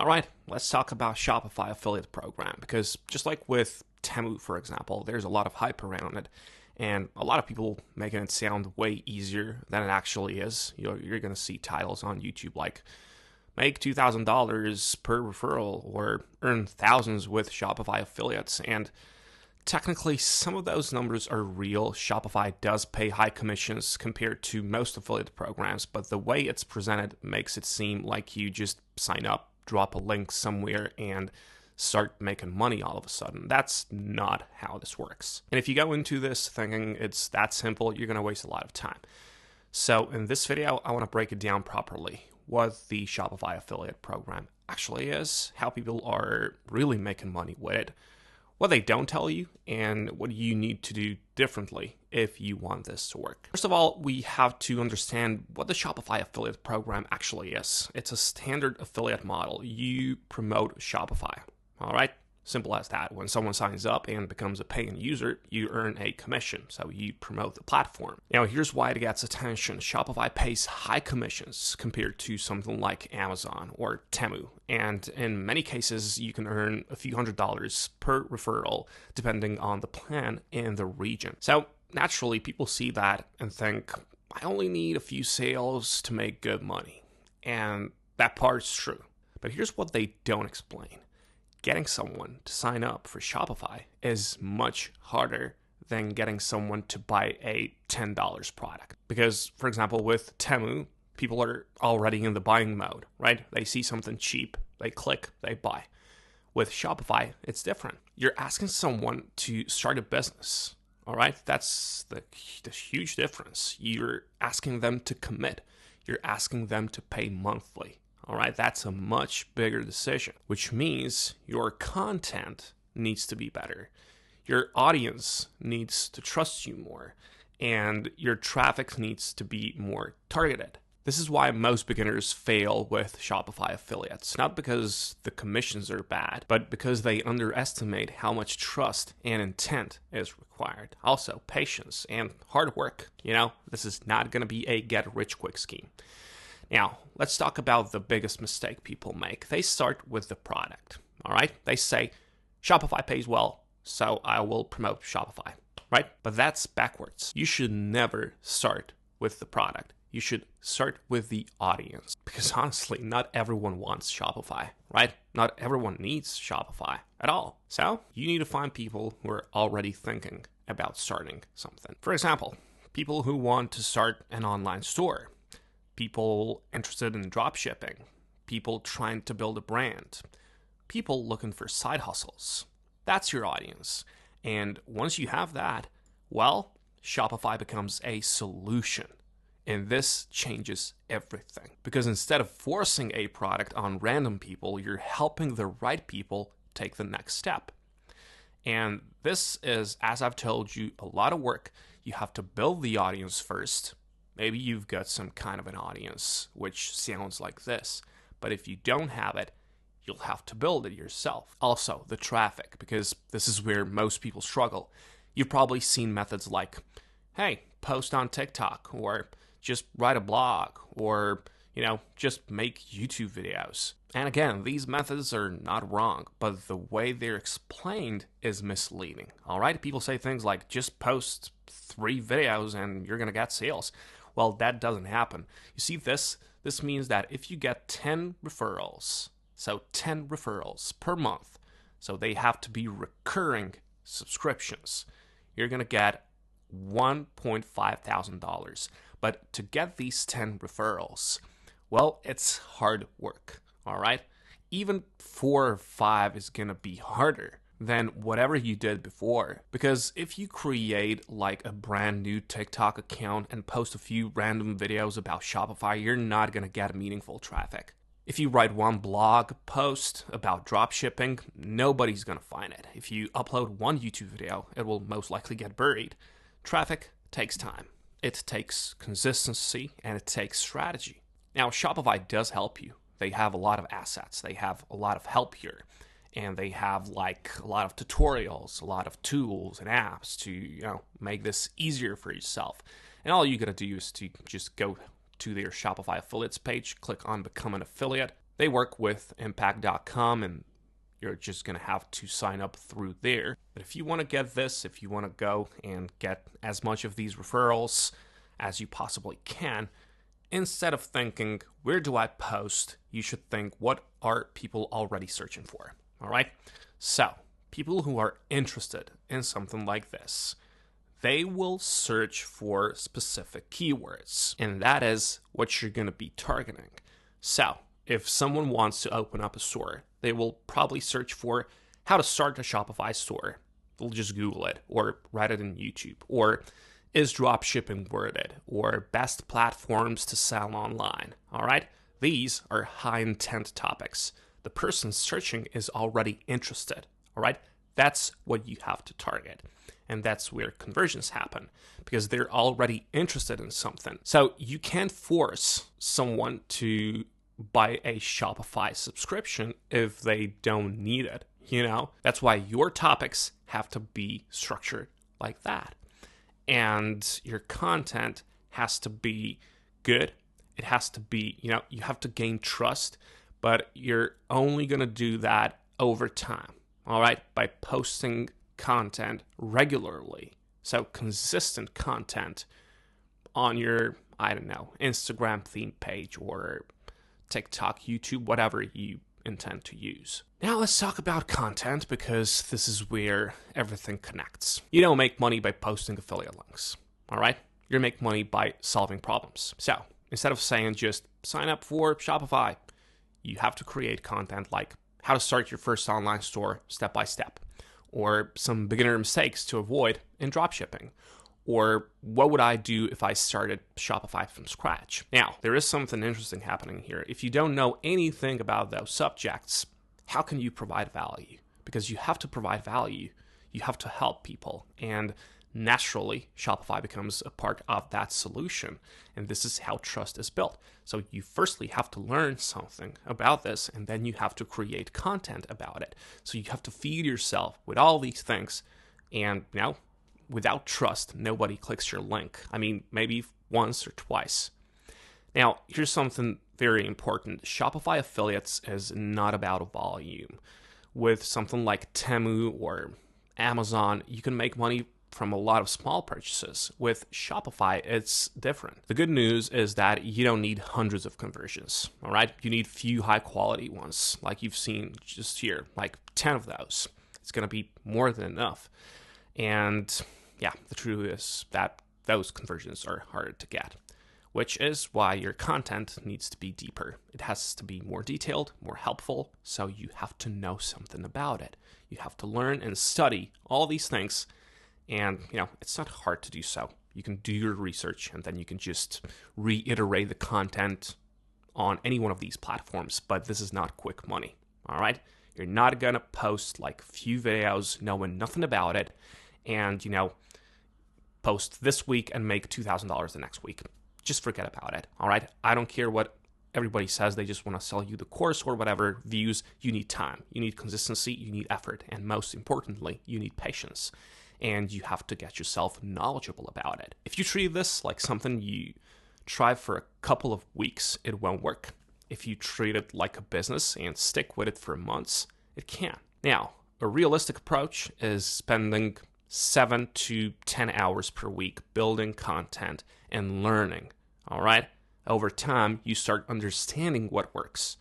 All right, let's talk about Shopify affiliate program because just like with Temu, for example, there's a lot of hype around it and a lot of people making it sound way easier than it actually is. You're going to see titles on YouTube like make $2,000 per referral or earn thousands with Shopify affiliates. And technically, some of those numbers are real. Shopify does pay high commissions compared to most affiliate programs, but the way it's presented makes it seem like you just sign up, drop a link somewhere, and start making money all of a sudden. That's not how this works. And if you go into this thinking it's that simple, you're going to waste a lot of time. So in this video, I want to break it down properly. What the Shopify affiliate program actually is, how people are really making money with it, what they don't tell you, and what you need to do differently if you want this to work. First of all, we have to understand what the Shopify affiliate program actually is. It's a standard affiliate model. You promote Shopify, all right? Simple as that. When someone signs up and becomes a paying user, you earn a commission, so you promote the platform. Now, here's why it gets attention. Shopify pays high commissions compared to something like Amazon or Temu, and in many cases, you can earn a few $100s per referral, depending on the plan and the region. So, naturally, people see that and think, I only need a few sales to make good money. And that part's true. But here's what they don't explain. Getting someone to sign up for Shopify is much harder than getting someone to buy a $10 product. Because, for example, with Temu, people are already in the buying mode, right? They see something cheap, they click, they buy. With Shopify, it's different. You're asking someone to start a business, all right? That's the huge difference. You're asking them to commit. You're asking them to pay monthly. All right, that's a much bigger decision, which means your content needs to be better. Your audience needs to trust you more, and your traffic needs to be more targeted. This is why most beginners fail with Shopify affiliates, not because the commissions are bad, but because they underestimate how much trust and intent is required. Also, patience and hard work. This is not going to be a get-rich-quick scheme. Now, let's talk about the biggest mistake people make. They start with the product, all right? They say, Shopify pays well, so I will promote Shopify, right? But that's backwards. You should never start with the product. You should start with the audience. Because honestly, not everyone wants Shopify, right? Not everyone needs Shopify at all. So you need to find people who are already thinking about starting something. For example, people who want to start an online store. People interested in dropshipping, people trying to build a brand, people looking for side hustles. That's your audience. And once you have that, well, Shopify becomes a solution. And this changes everything. Because instead of forcing a product on random people, you're helping the right people take the next step. And this is, as I've told you, a lot of work. You have to build the audience first. Maybe you've got some kind of an audience, which sounds like this. But if you don't have it, you'll have to build it yourself. Also, the traffic, because this is where most people struggle. You've probably seen methods like, hey, post on TikTok, or just write a blog, or, just make YouTube videos. And again, these methods are not wrong, but the way they're explained is misleading, all right? People say things like, just post 3 videos and you're going to get sales. Well, that doesn't happen. You see, this means that if you get 10 referrals, so 10 referrals per month, so they have to be recurring subscriptions, you're going to get $1.5 thousand. But to get these 10 referrals, well, it's hard work, all right? Even 4 or 5 is going to be harder than whatever you did before. Because if you create like a brand new TikTok account and post a few random videos about Shopify, you're not going to get meaningful traffic. If you write one blog post about dropshipping, nobody's going to find it. If you upload one YouTube video, it will most likely get buried. Traffic takes time. It takes consistency and it takes strategy. Now, Shopify does help you. They have a lot of assets. They have a lot of help here. And they have like a lot of tutorials, a lot of tools and apps to, make this easier for yourself. And all you got to do is to just go to their Shopify affiliates page, click on become an affiliate. They work with impact.com, and you're just going to have to sign up through there. But if you want to get this, if you want to go and get as much of these referrals as you possibly can, instead of thinking, where do I post? You should think, what are people already searching for? All right? So, people who are interested in something like this, they will search for specific keywords, and that is what you're going to be targeting. So, if someone wants to open up a store, they will probably search for how to start a Shopify store. They'll just Google it or write it in YouTube, or is dropshipping worth it, or best platforms to sell online. All right? These are high intent topics. The person searching is already interested. All right? That's what you have to target. And that's where conversions happen, because they're already interested in something. So you can't force someone to buy a Shopify subscription if they don't need it. That's why your topics have to be structured like that. And your content has to be good. It has to be, you have to gain trust, but you're only going to do that over time. All right? By posting content regularly. So consistent content on your, Instagram theme page or TikTok, YouTube, whatever you intend to use. Now let's talk about content, because this is where everything connects. You don't make money by posting affiliate links, all right? You make money by solving problems. So instead of saying just sign up for Shopify, you have to create content like how to start your first online store step by step, or some beginner mistakes to avoid in dropshipping, or what would I do if I started Shopify from scratch? Now, there is something interesting happening here. If you don't know anything about those subjects, how can you provide value? Because you have to provide value. You have to help people. And naturally, Shopify becomes a part of that solution. And this is how trust is built. So you firstly have to learn something about this, and then you have to create content about it. So you have to feed yourself with all these things. And without trust, nobody clicks your link. Maybe once or twice. Now, here's something very important. Shopify affiliates is not about volume. With something like Temu or Amazon, you can make money from a lot of small purchases. With Shopify, it's different. The good news is that you don't need hundreds of conversions, all right? You need few high-quality ones, like you've seen just here, like 10 of those. It's going to be more than enough. And yeah, the truth is that those conversions are harder to get, which is why your content needs to be deeper. It has to be more detailed, more helpful, so you have to know something about it. You have to learn and study all these things, and it's not hard to do so. You can do your research, and then you can just reiterate the content on any one of these platforms, but this is not quick money, all right? You're not going to post like few videos knowing nothing about it, and, post this week and make $2,000 the next week. Just forget about it, all right? I don't care what everybody says. They just want to sell you the course or whatever views. You need time. You need consistency. You need effort. And most importantly, you need patience. And you have to get yourself knowledgeable about it. If you treat this like something you try for a couple of weeks, it won't work. If you treat it like a business and stick with it for months, it can. Now, a realistic approach is spending 7 to 10 hours per week building content and learning, all right? Over time, you start understanding what works.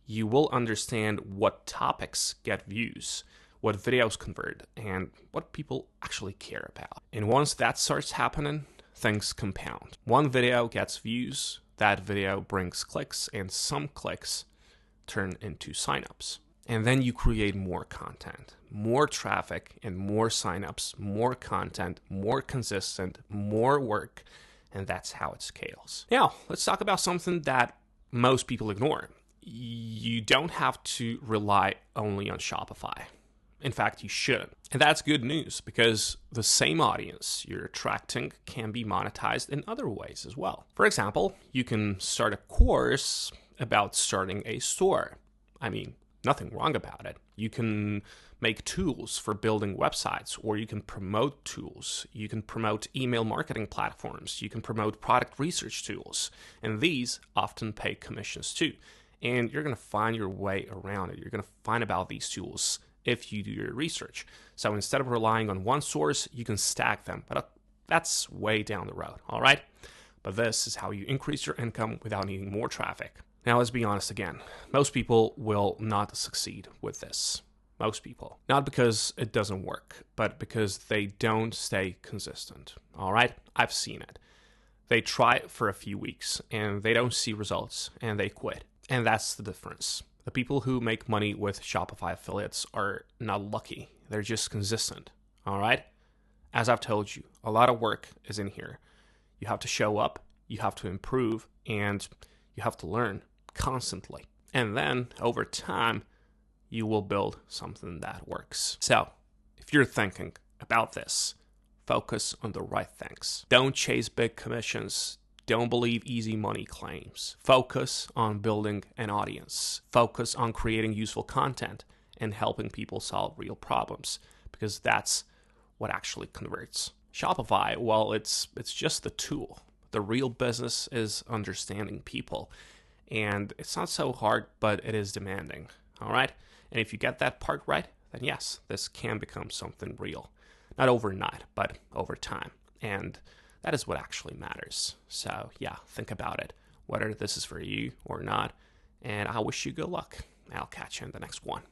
You will understand what topics get views, what videos convert, and what people actually care about. And once that starts happening, things compound. One video gets views, that video brings clicks, and some clicks turn into signups. And then you create more content, more traffic, and more signups, more content, more consistent, more work, and that's how it scales. Now, let's talk about something that most people ignore. You don't have to rely only on Shopify. In fact, you shouldn't. And that's good news, because the same audience you're attracting can be monetized in other ways as well. For example, you can start a course about starting a store. Nothing wrong about it. You can make tools for building websites, or you can promote tools. You can promote email marketing platforms. You can promote product research tools. And these often pay commissions too. and you're going to find your way around it. You're going to find about these tools if you do your research. So instead of relying on one source, you can stack them, but that's way down the road, all right? But this is how you increase your income without needing more traffic. Now, let's be honest again. Most people will not succeed with this. Most people. Not because it doesn't work, but because they don't stay consistent, all right? I've seen it. They try it for a few weeks, and they don't see results, and they quit. And that's the difference. The people who make money with Shopify affiliates are not lucky. They're just consistent, all right? As I've told you, a lot of work is in here. You have to show up, you have to improve, and you have to learn constantly. And then, over time, you will build something that works. So, if you're thinking about this, focus on the right things. Don't chase big commissions. Don't believe easy money claims. Focus on building an audience. Focus on creating useful content and helping people solve real problems, because that's what actually converts. Shopify, well, it's just the tool. The real business is understanding people. And it's not so hard, but it is demanding. All right? And if you get that part right, then yes, this can become something real. Not overnight, but over time. And that is what actually matters. So yeah, think about it, whether this is for you or not. And I wish you good luck. I'll catch you in the next one.